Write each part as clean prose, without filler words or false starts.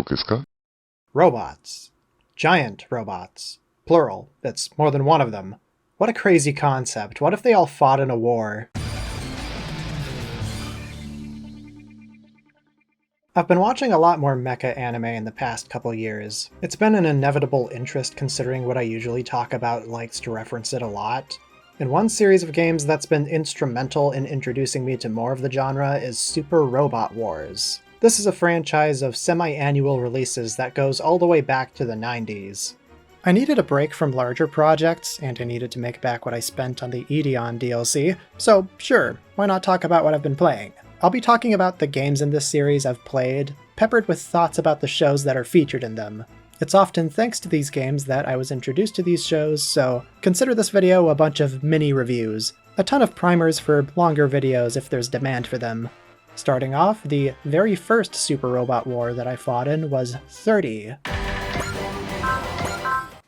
ですか? Robots. Giant robots. Plural. It's more than one of them. What a crazy concept. What if they all fought in a war? I've been watching a lot more mecha anime in the past couple years. It's been an inevitable interest considering what I usually talk about likes to reference it a lot. And one series of games that's been instrumental in introducing me to more of the genre is Super Robot Wars. This is a franchise of semi-annual releases that goes all the way back to the 90s. I needed a break from larger projects, and I needed to make back what I spent on the Ideon DLC, so sure, why not talk about what I've been playing? I'll be talking about the games in this series I've played, peppered with thoughts about the shows that are featured in them. It's often thanks to these games that I was introduced to these shows, so consider this video a bunch of mini-reviews. A ton of primers for longer videos if there's demand for them. Starting off, the very first Super Robot War that I fought in was 30.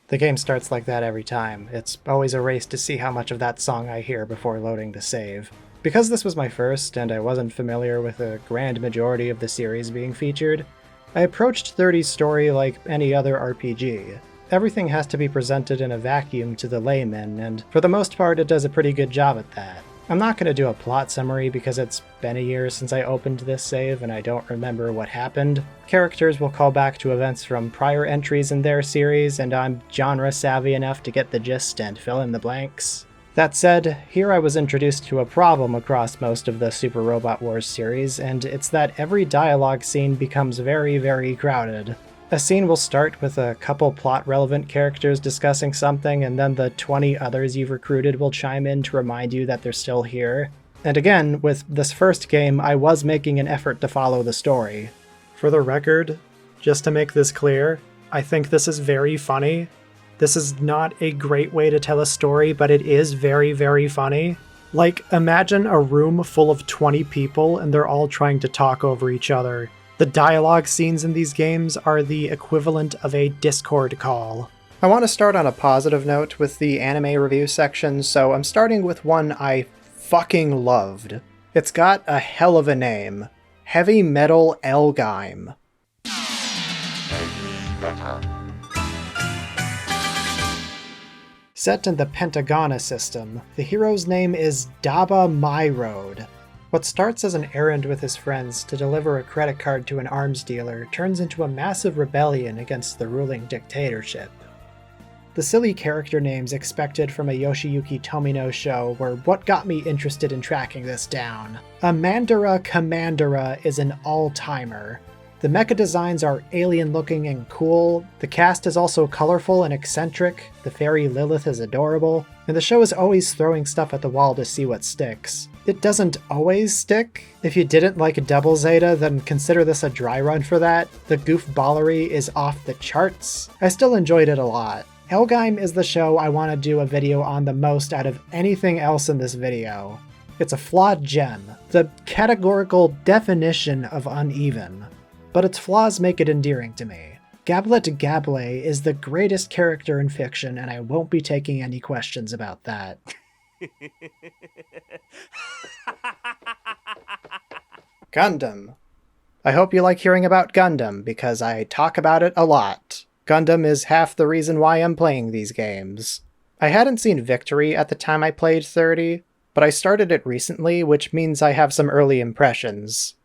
The game starts like that every time. It's always a race to see how much of that song I hear before loading the save. Because this was my first, and I wasn't familiar with the grand majority of the series being featured, I approached 30's story like any other RPG. Everything has to be presented in a vacuum to the layman, and for the most part it does a pretty good job at that. I'm not going to do a plot summary because it's been a year since I opened this save and I don't remember what happened. Characters will call back to events from prior entries in their series, and I'm genre savvy enough to get the gist and fill in the blanks. That said, here I was introduced to a problem across most of the Super Robot Wars series, and it's that every dialogue scene becomes very, very crowded. A scene will start with a couple plot-relevant characters discussing something, and then the 20 others you've recruited will chime in to remind you that they're still here. And again, with this first game, I was making an effort to follow the story. For the record, just to make this clear, I think this is very funny. This is not a great way to tell a story, but it is very, very funny. Like, imagine a room full of 20 people and they're all trying to talk over each other. The dialogue scenes in these games are the equivalent of a Discord call. I want to start on a positive note with the anime review section, so I'm starting with one I fucking loved. It's got a hell of a name. Heavy Metal L-Gaim. Set in the Pentagona system, the hero's name is Daba Myroad. What starts as an errand with his friends to deliver a credit card to an arms dealer turns into a massive rebellion against the ruling dictatorship. The silly character names expected from a Yoshiyuki Tomino show were what got me interested in tracking this down. A Mandara Commandera is an all-timer. The mecha designs are alien-looking and cool, the cast is also colorful and eccentric, the fairy Lilith is adorable, and the show is always throwing stuff at the wall to see what sticks. It doesn't always stick. If you didn't like Double Zeta, then consider this a dry run for that. The goofballery is off the charts. I still enjoyed it a lot. L-Gaim is the show I want to do a video on the most out of anything else in this video. It's a flawed gem, the categorical definition of uneven. But its flaws make it endearing to me. Gablet Gable is the greatest character in fiction, and I won't be taking any questions about that. Gundam. I hope you like hearing about Gundam, because I talk about it a lot. Gundam is half the reason why I'm playing these games. I hadn't seen Victory at the time I played 30, but I started it recently, which means I have some early impressions.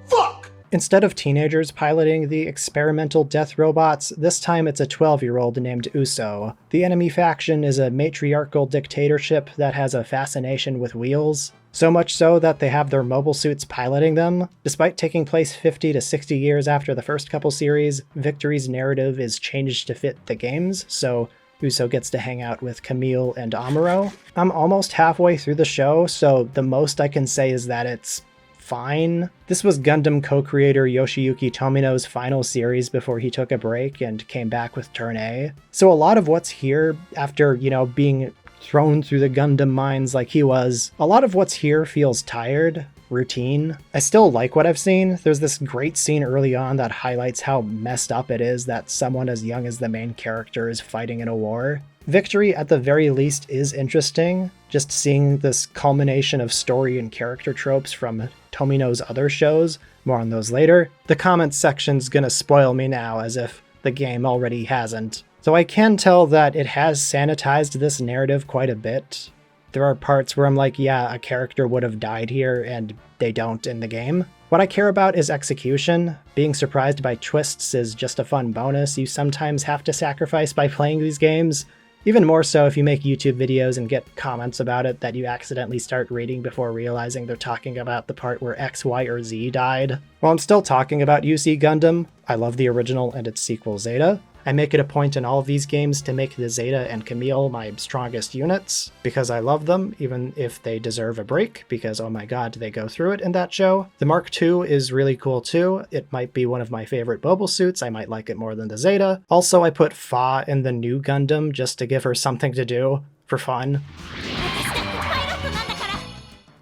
Fuck! Instead of teenagers piloting the experimental death robots, this time it's a 12-year-old named Uso. The enemy faction is a matriarchal dictatorship that has a fascination with wheels. So much so that they have their mobile suits piloting them. Despite taking place 50 to 60 years after the first couple series, Victory's narrative is changed to fit the games, so Uso gets to hang out with Camille and Amuro. I'm almost halfway through the show, so the most I can say is that it's fine. This was Gundam co-creator Yoshiyuki Tomino's final series before he took a break and came back with Turn A. So a lot of what's here, after, being thrown through the Gundam mines like he was, a lot of what's here feels tired, routine. I still like what I've seen. There's this great scene early on that highlights how messed up it is that someone as young as the main character is fighting in a war. Victory, at the very least, is interesting. Just seeing this culmination of story and character tropes from Tomino's other shows, more on those later. The comments section's gonna spoil me now, as if the game already hasn't. So I can tell that it has sanitized this narrative quite a bit. There are parts where I'm like, yeah, a character would have died here, and they don't in the game. What I care about is execution. Being surprised by twists is just a fun bonus you sometimes have to sacrifice by playing these games. Even more so if you make YouTube videos and get comments about it that you accidentally start reading before realizing they're talking about the part where X, Y, or Z died. While I'm still talking about UC Gundam, I love the original and its sequel Zeta. I make it a point in all of these games to make the Zeta and Camille my strongest units, because I love them, even if they deserve a break, because oh my god, they go through it in that show. The Mark II is really cool too. It might be one of my favorite mobile suits. I might like it more than the Zeta. Also, I put Fa in the new Gundam just to give her something to do, for fun.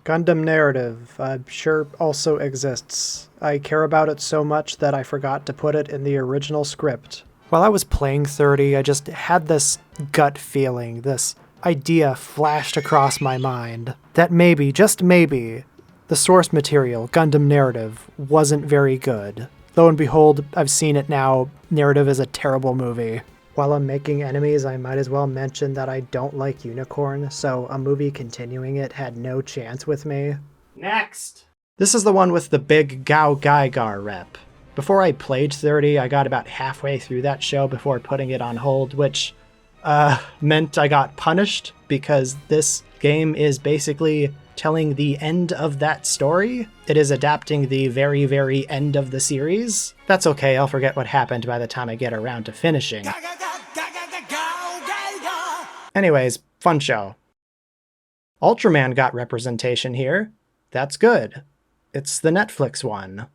Gundam narrative, I'm sure also exists. I care about it so much that I forgot to put it in the original script. While I was playing 30, I just had this gut feeling, this idea flashed across my mind, that maybe, just maybe, the source material, Gundam narrative, wasn't very good. Lo and behold, I've seen it now. Narrative is a terrible movie. While I'm making enemies, I might as well mention that I don't like Unicorn, so a movie continuing it had no chance with me. Next! This is the one with the big Gaogaigar rep. Before I played 30, I got about halfway through that show before putting it on hold, which meant I got punished because this game is basically telling the end of that story. It is adapting the very, very end of the series. That's okay, I'll forget what happened by the time I get around to finishing. Anyways, fun show. Ultraman got representation here. That's good. It's the Netflix one.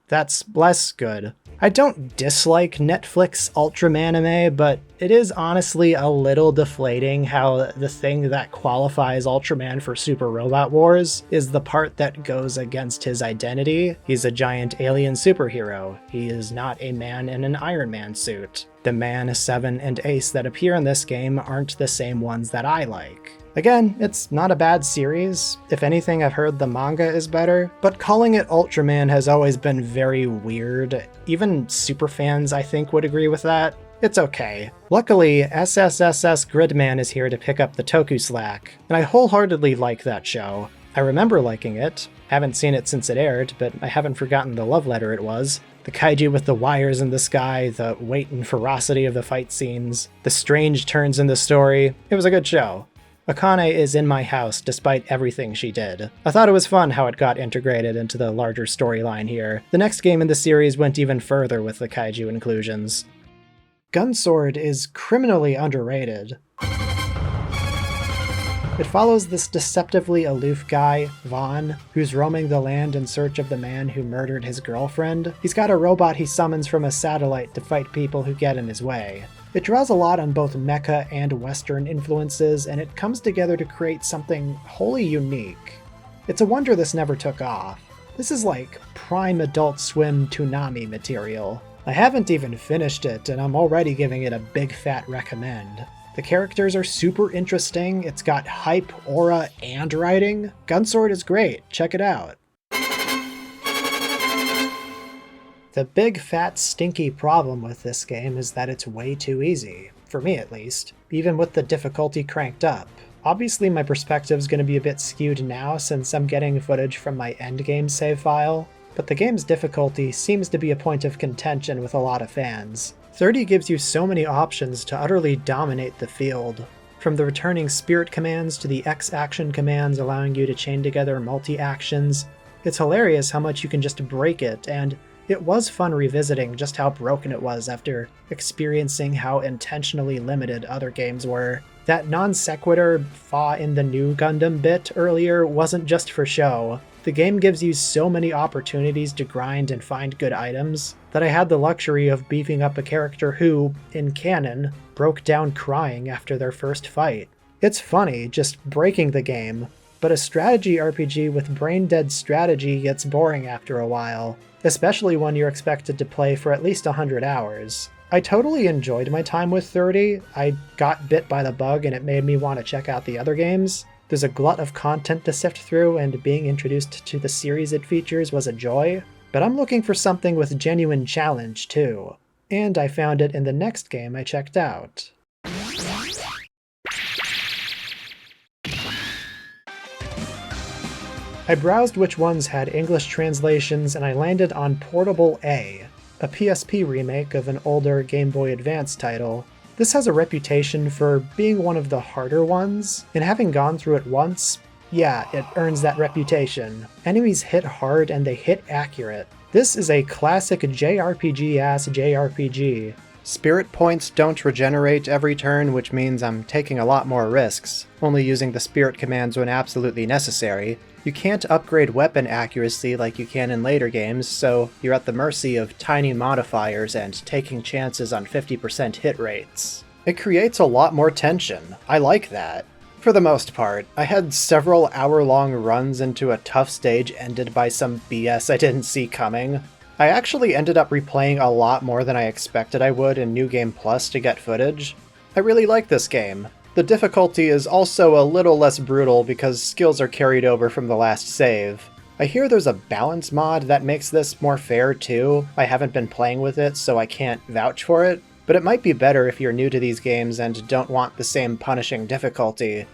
That's less good. I don't dislike Netflix Ultramanime, but it is honestly a little deflating how the thing that qualifies Ultraman for Super Robot Wars is the part that goes against his identity. He's a giant alien superhero. He is not a man in an Iron Man suit. The Man, Seven, and Ace that appear in this game aren't the same ones that I like. Again, it's not a bad series. If anything, I've heard the manga is better, but calling it Ultraman has always been very weird. Even superfans, I think, would agree with that. It's okay. Luckily, SSSS.Gridman is here to pick up the Toku slack, and I wholeheartedly like that show. I remember liking it. Haven't seen it since it aired, but I haven't forgotten the love letter it was. The kaiju with the wires in the sky, the weight and ferocity of the fight scenes, the strange turns in the story. It was a good show. Akane is in my house despite everything she did. I thought it was fun how it got integrated into the larger storyline here. The next game in the series went even further with the kaiju inclusions. GunXSword is criminally underrated. It follows this deceptively aloof guy, Vaughn, who's roaming the land in search of the man who murdered his girlfriend. He's got a robot he summons from a satellite to fight people who get in his way. It draws a lot on both mecha and Western influences, and it comes together to create something wholly unique. It's a wonder this never took off. This is like prime Adult Swim Toonami material. I haven't even finished it, and I'm already giving it a big fat recommend. The characters are super interesting, it's got hype, aura, and writing. GunXSword is great, check it out. The big fat stinky problem with this game is that it's way too easy, for me at least, even with the difficulty cranked up. Obviously my perspective's going to be a bit skewed now since I'm getting footage from my endgame save file, but the game's difficulty seems to be a point of contention with a lot of fans. 30 gives you so many options to utterly dominate the field. From the returning spirit commands to the X-action commands allowing you to chain together multi-actions, it's hilarious how much you can just break it, and it was fun revisiting just how broken it was after experiencing how intentionally limited other games were. That non-sequitur "fa in the new Gundam" bit earlier wasn't just for show. The game gives you so many opportunities to grind and find good items that I had the luxury of beefing up a character who, in canon, broke down crying after their first fight. It's funny, just breaking the game, but a strategy RPG with brain-dead strategy gets boring after a while, especially when you're expected to play for at least 100 hours. I totally enjoyed my time with 30. I got bit by the bug and it made me want to check out the other games. There's a glut of content to sift through, and being introduced to the series it features was a joy. But I'm looking for something with genuine challenge too. And I found it in the next game I checked out. I browsed which ones had English translations and I landed on Portable A PSP remake of an older Game Boy Advance title. This has a reputation for being one of the harder ones, and having gone through it once, yeah, it earns that reputation. Enemies hit hard and they hit accurate. This is a classic JRPG-ass JRPG. Spirit points don't regenerate every turn, which means I'm taking a lot more risks, only using the spirit commands when absolutely necessary. You can't upgrade weapon accuracy like you can in later games, so you're at the mercy of tiny modifiers and taking chances on 50% hit rates. It creates a lot more tension. I like that. For the most part, I had several hour-long runs into a tough stage ended by some BS I didn't see coming. I actually ended up replaying a lot more than I expected I would in New Game Plus to get footage. I really like this game. The difficulty is also a little less brutal because skills are carried over from the last save. I hear there's a balance mod that makes this more fair too. I haven't been playing with it, so I can't vouch for it, but it might be better if you're new to these games and don't want the same punishing difficulty.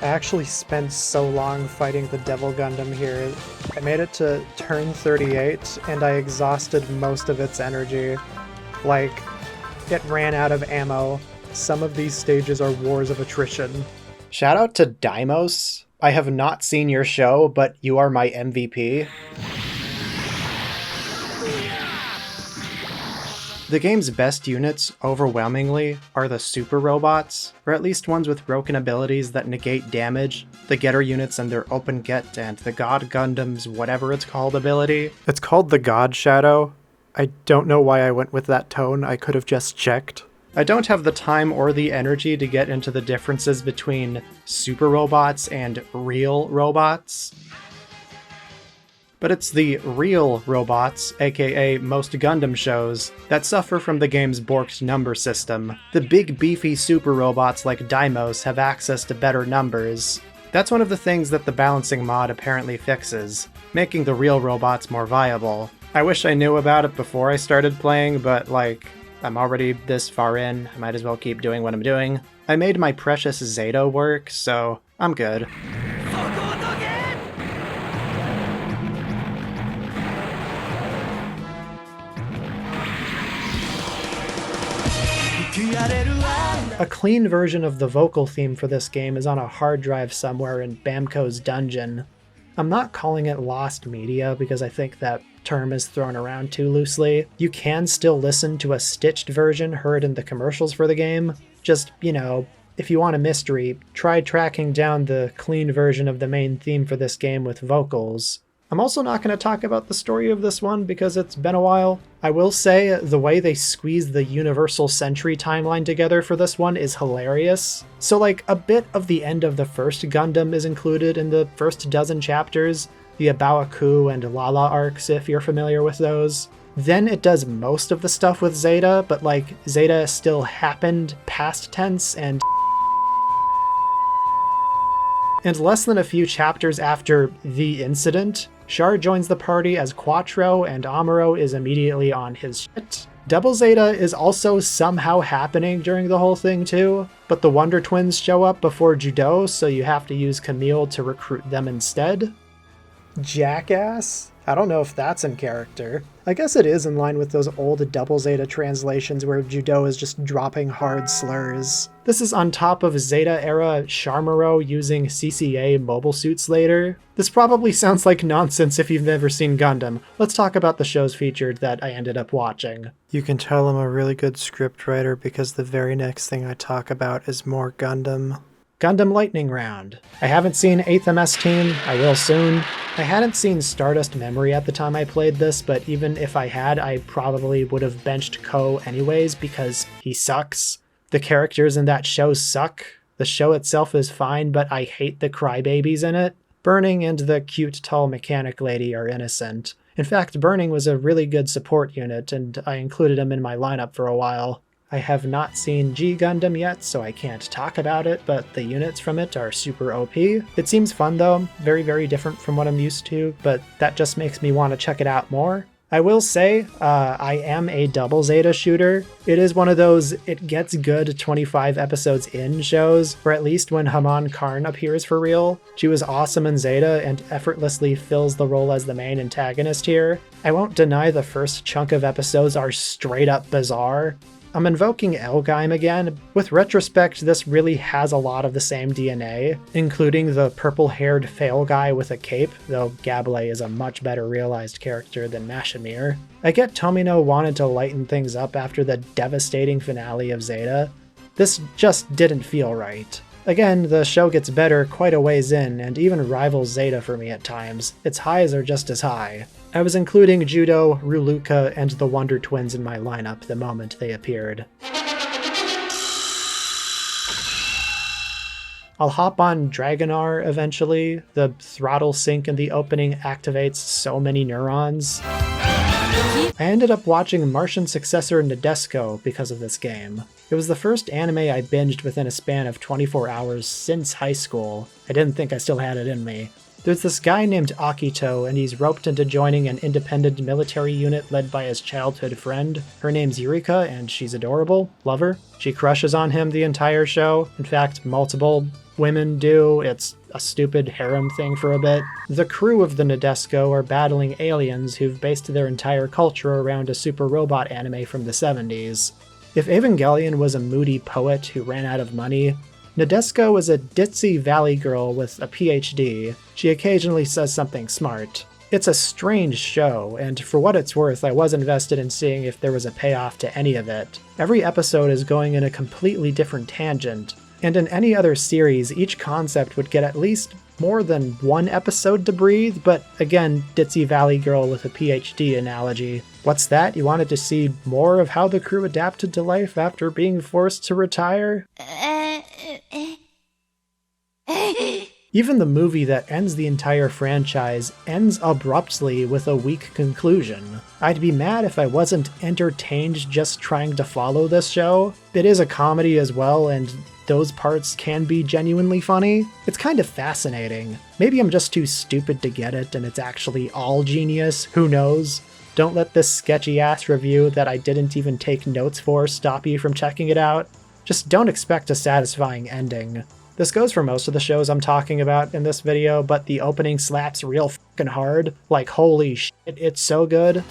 I actually spent so long fighting the Devil Gundam here. I made it to turn 38, and I exhausted most of its energy. Like, it ran out of ammo. Some of these stages are wars of attrition. Shout out to Deimos. I have not seen your show, but you are my MVP. The game's best units, overwhelmingly, are the super robots, or at least ones with broken abilities that negate damage, the getter units and their open get, and the God Gundam's whatever it's called ability. It's called the God Shadow. I don't know why I went with that tone, I could have just checked. I don't have the time or the energy to get into the differences between super robots and real robots. But it's the real robots, aka most Gundam shows, that suffer from the game's borked number system. The big beefy super robots like Deimos have access to better numbers. That's one of the things that the balancing mod apparently fixes, making the real robots more viable. I wish I knew about it before I started playing, but like, I'm already this far in, I might as well keep doing what I'm doing. I made my precious Zeta work, so I'm good. A clean version of the vocal theme for this game is on a hard drive somewhere in Bamco's dungeon. I'm not calling it lost media because I think that term is thrown around too loosely. You can still listen to a stitched version heard in the commercials for the game. Just, you know, if you want a mystery, try tracking down the clean version of the main theme for this game with vocals. I'm also not going to talk about the story of this one because it's been a while. I will say the way they squeeze the Universal Century timeline together for this one is hilarious. So like a bit of the end of the first Gundam is included in the first dozen chapters, the Abawaku and Lala arcs if you're familiar with those. Then it does most of the stuff with Zeta, but like Zeta still happened past tense and less than a few chapters after the incident, Char joins the party as Quattro and Amuro is immediately on his shit. Double Zeta is also somehow happening during the whole thing too, but the Wonder Twins show up before Judo, so you have to use Camille to recruit them instead. Jackass? I don't know if that's in character. I guess it is in line with those old Double Zeta translations where Judo is just dropping hard slurs. This is on top of Zeta-era Charmero using CCA mobile suits later. This probably sounds like nonsense if you've never seen Gundam. Let's talk about the shows featured that I ended up watching. You can tell I'm a really good scriptwriter because the very next thing I talk about is more Gundam. Gundam Lightning Round. I haven't seen 8th MS Team, I will soon. I hadn't seen Stardust Memory at the time I played this, but even if I had, I probably would have benched Ko anyways because he sucks. The characters in that show suck. The show itself is fine, but I hate the crybabies in it. Burning and the cute tall mechanic lady are innocent. In fact, Burning was a really good support unit, and I included him in my lineup for a while. I have not seen G Gundam yet, so I can't talk about it, but the units from it are super OP. It seems fun though, very, very different from what I'm used to, but that just makes me want to check it out more. I will say, I am a double Zeta shooter. It is one of those it gets good 25 episodes in shows, or at least when Haman Karn appears for real. She was awesome in Zeta and effortlessly fills the role as the main antagonist here. I won't deny the first chunk of episodes are straight up bizarre. I'm invoking L-Gaim again. With retrospect, this really has a lot of the same DNA, including the purple-haired fail guy with a cape, though Gabele is a much better realized character than Mashimir. I get Tomino wanted to lighten things up after the devastating finale of Zeta. This just didn't feel right. Again, the show gets better quite a ways in, and even rivals Zeta for me at times. Its highs are just as high. I was including Judo, Ruluka, and the Wonder Twins in my lineup the moment they appeared. I'll hop on Dragonar eventually. The throttle sync in the opening activates so many neurons. I ended up watching Martian Successor Nadesico because of this game. It was the first anime I binged within a span of 24 hours since high school. I didn't think I still had it in me. There's this guy named Akito, and he's roped into joining an independent military unit led by his childhood friend. Her name's Eureka, and she's adorable. Love her. She crushes on him the entire show. In fact, multiple women do. It's a stupid harem thing for a bit. The crew of the Nadesico are battling aliens who've based their entire culture around a super robot anime from the 70s. If Evangelion was a moody poet who ran out of money, Nadesico is a ditzy valley girl with a PhD. She occasionally says something smart. It's a strange show, and for what it's worth, I was invested in seeing if there was a payoff to any of it. Every episode is going in a completely different tangent, and in any other series, each concept would get at least more than one episode to breathe, but again, ditzy valley girl with a PhD analogy. What's that? You wanted to see more of how the crew adapted to life after being forced to retire? Even the movie that ends the entire franchise ends abruptly with a weak conclusion. I'd be mad if I wasn't entertained just trying to follow this show. It is a comedy as well, and those parts can be genuinely funny. It's kind of fascinating. Maybe I'm just too stupid to get it and it's actually all genius, who knows? Don't let this sketchy-ass review that I didn't even take notes for stop you from checking it out. Just don't expect a satisfying ending. This goes for most of the shows I'm talking about in this video, but the opening slaps real fucking hard. Like, holy shit, it's so good.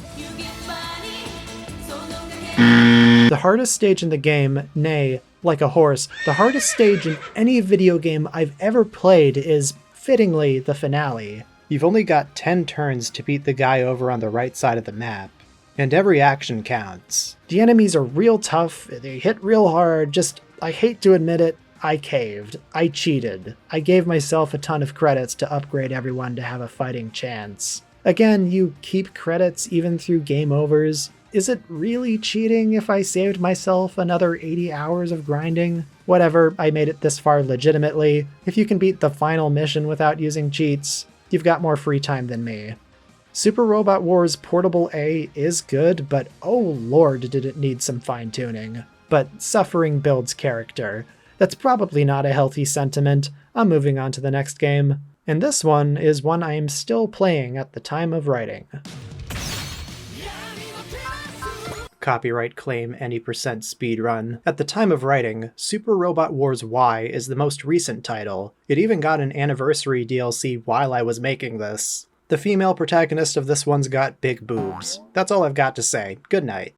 The hardest stage in the game, nay, like a horse, the hardest stage in any video game I've ever played is, fittingly, the finale. You've only got 10 turns to beat the guy over on the right side of the map, and every action counts. The enemies are real tough, they hit real hard, just, I hate to admit it, I caved. I cheated. I gave myself a ton of credits to upgrade everyone to have a fighting chance. Again, you keep credits even through game overs. Is it really cheating if I saved myself another 80 hours of grinding? Whatever, I made it this far legitimately. If you can beat the final mission without using cheats, you've got more free time than me. Super Robot Wars Portable A is good, but oh lord did it need some fine-tuning. But suffering builds character. That's probably not a healthy sentiment. I'm moving on to the next game. And this one is one I am still playing at the time of writing. Copyright claim any percent speedrun. At the time of writing, Super Robot Wars Y is the most recent title. It even got an anniversary DLC while I was making this. The female protagonist of this one's got big boobs. That's all I've got to say. Good night.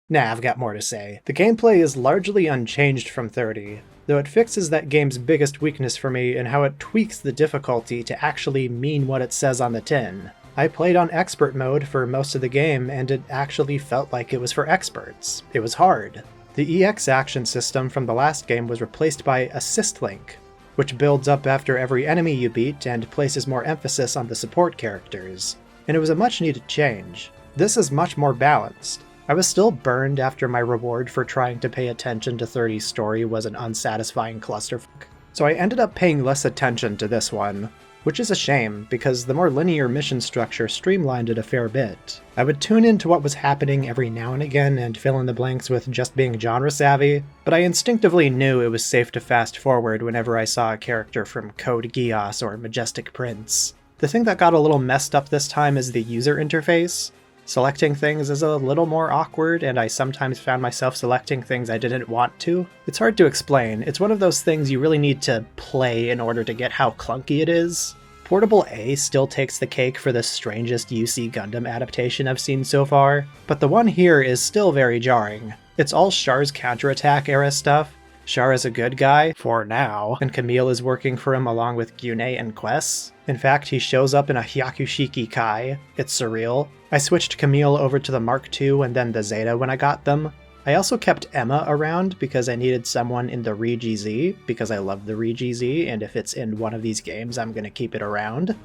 Nah, I've got more to say. The gameplay is largely unchanged from 30, though it fixes that game's biggest weakness for me in how it tweaks the difficulty to actually mean what it says on the tin. I played on expert mode for most of the game, and it actually felt like it was for experts. It was hard. The EX action system from the last game was replaced by Assist Link, which builds up after every enemy you beat and places more emphasis on the support characters. And it was a much needed change. This is much more balanced. I was still burned after my reward for trying to pay attention to 30's story was an unsatisfying clusterfuck, so I ended up paying less attention to this one. which is a shame, because the more linear mission structure streamlined it a fair bit. I would tune into what was happening every now and again and fill in the blanks with just being genre savvy, but I instinctively knew it was safe to fast forward whenever I saw a character from Code Geass or Majestic Prince. The thing that got a little messed up this time is the user interface. Selecting things is a little more awkward, and I sometimes found myself selecting things I didn't want to. It's hard to explain. It's one of those things you really need to play in order to get how clunky it is. Portable A still takes the cake for the strangest UC Gundam adaptation I've seen so far, but the one here is still very jarring. It's all Char's counterattack era stuff. Char is a good guy, for now, and Camille is working for him along with Gyune and Quest. In fact, he shows up in a Hyakushiki Kai. It's surreal. I switched Camille over to the Mark II and then the Zeta when I got them. I also kept Emma around because I needed someone in the Re-GZ, because I love the Re-GZ, and if it's in one of these games, I'm gonna keep it around.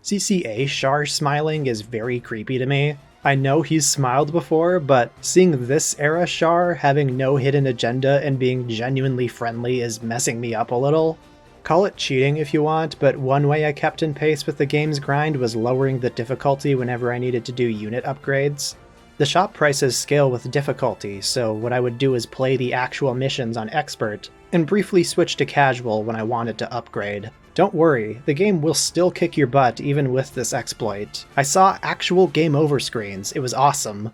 CCA Char smiling is very creepy to me. I know he's smiled before, but seeing this era Char having no hidden agenda and being genuinely friendly is messing me up a little. Call it cheating if you want, but one way I kept in pace with the game's grind was lowering the difficulty whenever I needed to do unit upgrades. The shop prices scale with difficulty, so what I would do is play the actual missions on Expert, and briefly switch to Casual when I wanted to upgrade. Don't worry, the game will still kick your butt even with this exploit. I saw actual game over screens, it was awesome.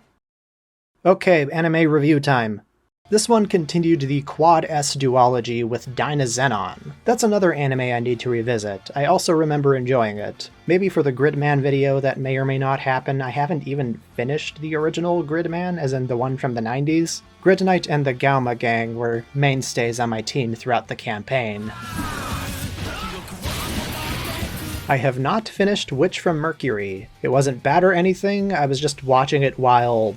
Okay, anime review time. This one continued the Quad S duology with Dynazenon. That's another anime I need to revisit. I also remember enjoying it. Maybe for the Gridman video that may or may not happen. I haven't even finished the original Gridman, as in the one from the 90s. Grid Knight and the Gauma gang were mainstays on my team throughout the campaign. I have not finished Witch from Mercury. It wasn't bad or anything, I was just watching it while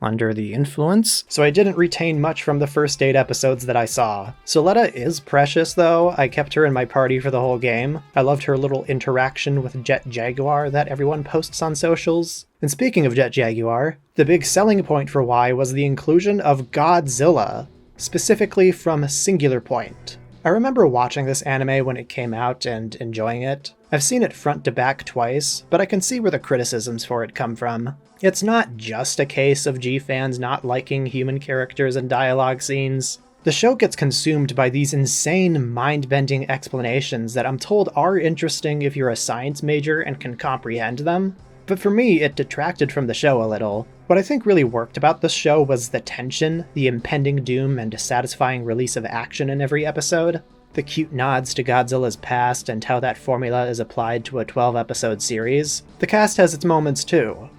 under the influence, so I didn't retain much from the first 8 episodes that I saw. Soletta is precious though, I kept her in my party for the whole game. I loved her little interaction with Jet Jaguar that everyone posts on socials. And speaking of Jet Jaguar, the big selling point for Y was the inclusion of Godzilla, specifically from Singular Point. I remember watching this anime when it came out and enjoying it. I've seen it front to back twice, but I can see where the criticisms for it come from. It's not just a case of G-fans not liking human characters and dialogue scenes. The show gets consumed by these insane, mind-bending explanations that I'm told are interesting if you're a science major and can comprehend them. But for me, it detracted from the show a little. What I think really worked about this show was the tension, the impending doom, and satisfying release of action in every episode. The cute nods to Godzilla's past and how that formula is applied to a 12-episode series. The cast has its moments too.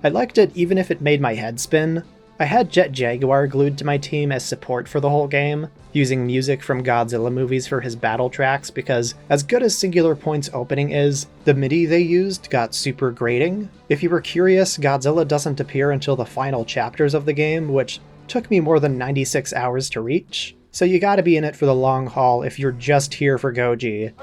I liked it even if it made my head spin. I had Jet Jaguar glued to my team as support for the whole game, using music from Godzilla movies for his battle tracks because, as good as Singular Point's opening is, the MIDI they used got super grating. If you were curious, Godzilla doesn't appear until the final chapters of the game, which took me more than 96 hours to reach. So you gotta be in it for the long haul if you're just here for Goji.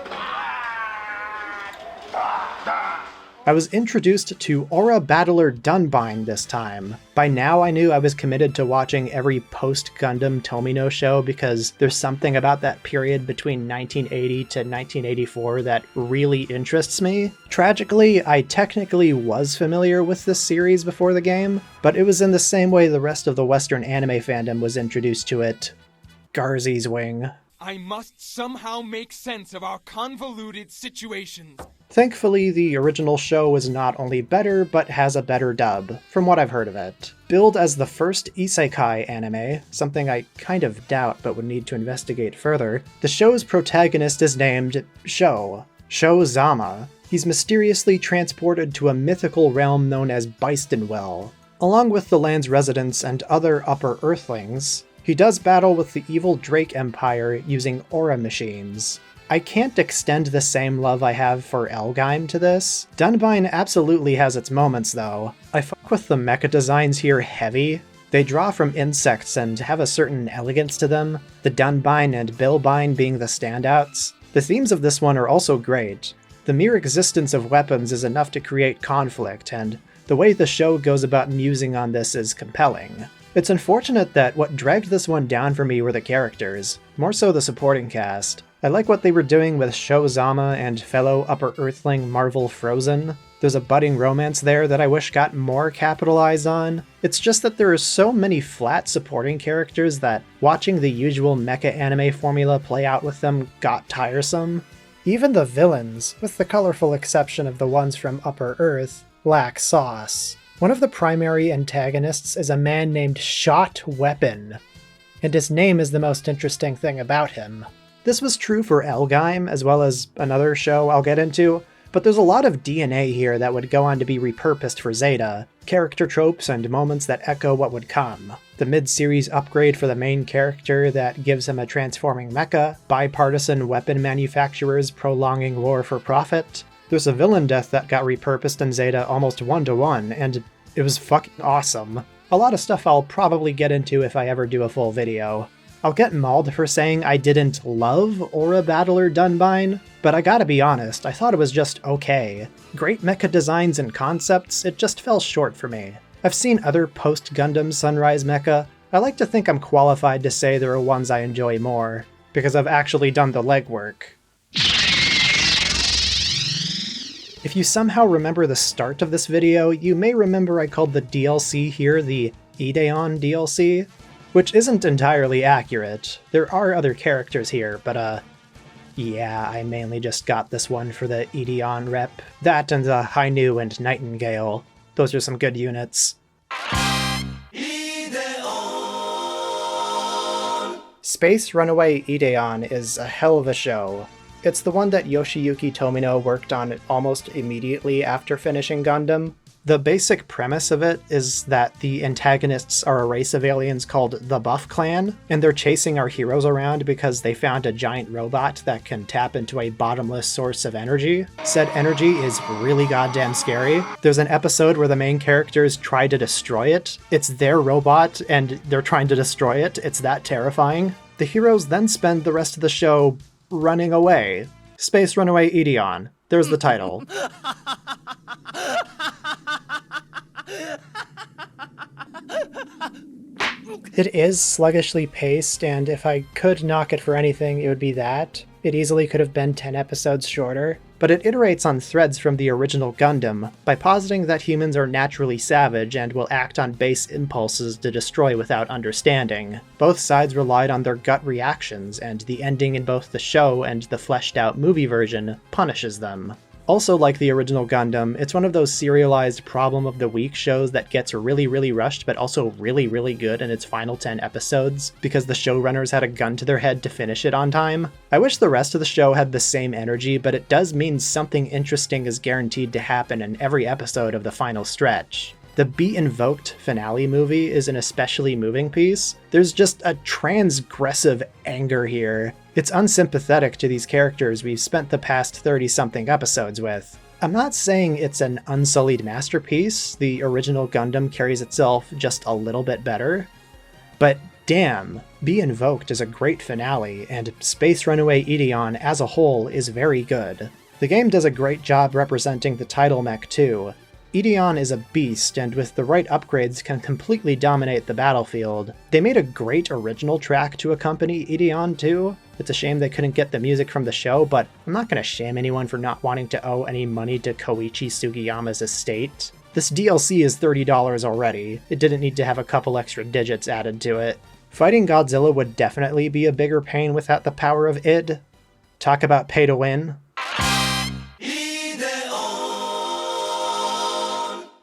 I was introduced to Aura Battler Dunbine this time. By now I knew I was committed to watching every post-Gundam Tomino show because there's something about that period between 1980 to 1984 that really interests me. Tragically, I technically was familiar with this series before the game, but it was in the same way the rest of the Western anime fandom was introduced to it. Garzy's Wing. I must somehow make sense of our convoluted situations. Thankfully, the original show is not only better, but has a better dub, from what I've heard of it. Billed as the first isekai anime, something I kind of doubt but would need to investigate further, the show's protagonist is named Sho Zama. He's mysteriously transported to a mythical realm known as Beistenwell. Along with the land's residents and other upper earthlings, he does battle with the evil Drake Empire using aura machines. I can't extend the same love I have for L-Gaim to this. Dunbine absolutely has its moments though. I fuck with the mecha designs here heavy. They draw from insects and have a certain elegance to them, the Dunbine and Billbine being the standouts. The themes of this one are also great. The mere existence of weapons is enough to create conflict, and the way the show goes about musing on this is compelling. It's unfortunate that what dragged this one down for me were the characters, more so the supporting cast. I like what they were doing with Sho Zama and fellow Upper Earthling Marvel Frozen. There's a budding romance there that I wish got more capitalized on. It's just that there are so many flat supporting characters that watching the usual mecha anime formula play out with them got tiresome. Even the villains, with the colorful exception of the ones from Upper Earth, lack sauce. One of the primary antagonists is a man named Shot Weapon, and his name is the most interesting thing about him. This was true for L-Gaim, as well as another show I'll get into, but there's a lot of DNA here that would go on to be repurposed for Zeta, character tropes and moments that echo what would come. The mid-series upgrade for the main character that gives him a transforming mecha, bipartisan weapon manufacturers prolonging war for profit. There's a villain death that got repurposed in Zeta almost 1-to-1, and it was fucking awesome. A lot of stuff I'll probably get into if I ever do a full video. I'll get mauled for saying I didn't love Aura Battler Dunbine, but I gotta be honest, I thought it was just okay. Great mecha designs and concepts, it just fell short for me. I've seen other post-Gundam Sunrise mecha. I like to think I'm qualified to say there are ones I enjoy more, because I've actually done the legwork. If you somehow remember the start of this video, you may remember I called the DLC here the Ideon DLC, which isn't entirely accurate. There are other characters here, but yeah, I mainly just got this one for the Ideon rep. That and the Hainu and Nightingale. Those are some good units. Space Runaway Ideon is a hell of a show. It's the one that Yoshiyuki Tomino worked on almost immediately after finishing Gundam. The basic premise of it is that the antagonists are a race of aliens called the Buff Clan, and they're chasing our heroes around because they found a giant robot that can tap into a bottomless source of energy. Said energy is really goddamn scary. There's an episode where the main characters try to destroy it. It's their robot, and they're trying to destroy it. It's that terrifying. The heroes then spend the rest of the show running away. Space Runaway Ideon. There's the title. It is sluggishly paced, and if I could knock it for anything, it would be that. It easily could have been 10 episodes shorter, but it iterates on threads from the original Gundam by positing that humans are naturally savage and will act on base impulses to destroy without understanding. Both sides relied on their gut reactions, and the ending in both the show and the fleshed-out movie version punishes them. Also, like the original Gundam, it's one of those serialized problem of the week shows that gets really rushed but also really good in its final 10 episodes, because the showrunners had a gun to their head to finish it on time. I wish the rest of the show had the same energy, but it does mean something interesting is guaranteed to happen in every episode of the final stretch. The Be Invoked finale movie is an especially moving piece. There's just a transgressive anger here. It's unsympathetic to these characters we've spent the past 30-something episodes with. I'm not saying it's an unsullied masterpiece, the original Gundam carries itself just a little bit better, but damn, Be Invoked is a great finale, and Space Runaway Ideon as a whole is very good. The game does a great job representing the title mech too. Ideon is a beast, and with the right upgrades can completely dominate the battlefield. They made a great original track to accompany Ideon too. It's a shame they couldn't get the music from the show, but I'm not gonna shame anyone for not wanting to owe any money to Koichi Sugiyama's estate. This DLC is $30 already. It didn't need to have a couple extra digits added to it. Fighting Godzilla would definitely be a bigger pain without the power of id. Talk about pay to win.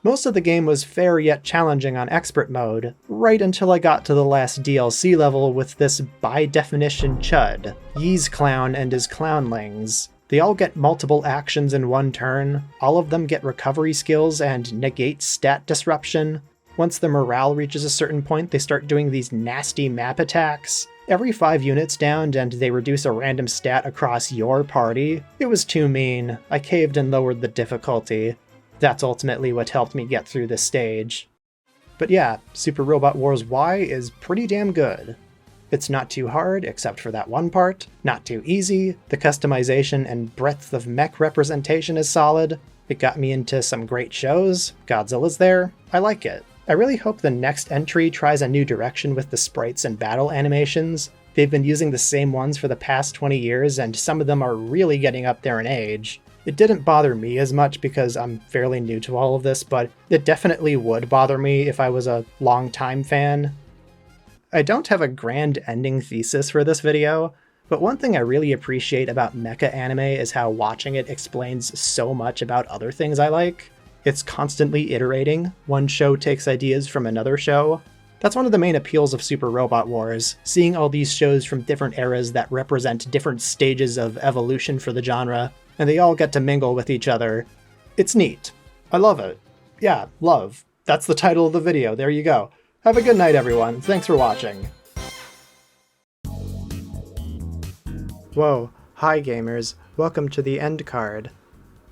Most of the game was fair yet challenging on expert mode, right until I got to the last DLC level with this by definition chud, Yee's Clown and his clownlings. They all get multiple actions in one turn, all of them get recovery skills and negate stat disruption. Once the morale reaches a certain point, they start doing these nasty map attacks. Every 5 units downed and they reduce a random stat across your party. It was too mean. I caved and lowered the difficulty. That's ultimately what helped me get through this stage. But yeah, Super Robot Wars Y is pretty damn good. It's not too hard, except for that one part, not too easy, the customization and breadth of mech representation is solid, it got me into some great shows, Godzilla's there, I like it. I really hope the next entry tries a new direction with the sprites and battle animations. they've been using the same ones for the past 20 years, and some of them are really getting up there in age. It didn't bother me as much because I'm fairly new to all of this, but it definitely would bother me if I was a long-time fan. I don't have a grand ending thesis for this video, but one thing I really appreciate about mecha anime is how watching it explains so much about other things I like. It's constantly iterating. One show takes ideas from another show. That's one of the main appeals of Super Robot Wars, seeing all these shows from different eras that represent different stages of evolution for the genre, and they all get to mingle with each other. It's neat. I love it. Yeah, love. That's the title of the video, there you go. Have a good night, everyone. Thanks for watching. Whoa, hi gamers. Welcome to the end card.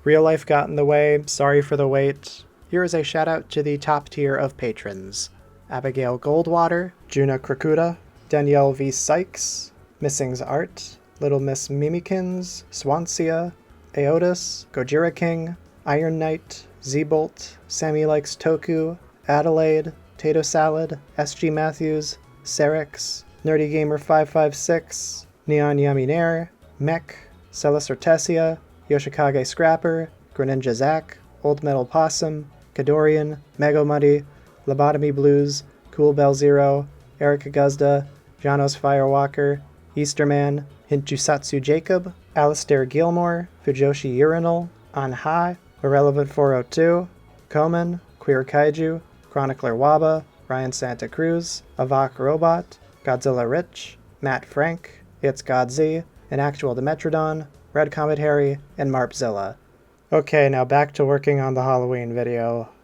Real life got in the way, sorry for the wait. Here is a shout out to the top tier of patrons. Abigail Goldwater, Juna Krakuda, Danielle V. Sykes, Missing's Art, Little Miss Mimikins, Swansea, Aotis, Gojira King, Iron Knight, Z-Bolt, Sammy Likes Toku, Adelaide, Tato Salad, SG Matthews, Serix, Nerdy Gamer 556, Neon Yaminair, Mech, Celis Ortesia, Yoshikage Scrapper, Greninja Zack, Old Metal Possum, Kadorian, Mego Muddy, Lobotomy Blues, Cool Bell Zero, Erica Guzda, Janos Firewalker, Easterman, Hinchusatsu Jacob, Alistair Gilmore, Fujoshi Urinal, Anha, Irrelevant 402, Komen, Queer Kaiju, Chronicler Waba, Ryan Santa Cruz, Avak Robot, Godzilla Rich, Matt Frank, It's Godz, An Actual Dimetrodon, Red Comet Harry, and Marpzilla. Okay, now back to working on the Halloween video.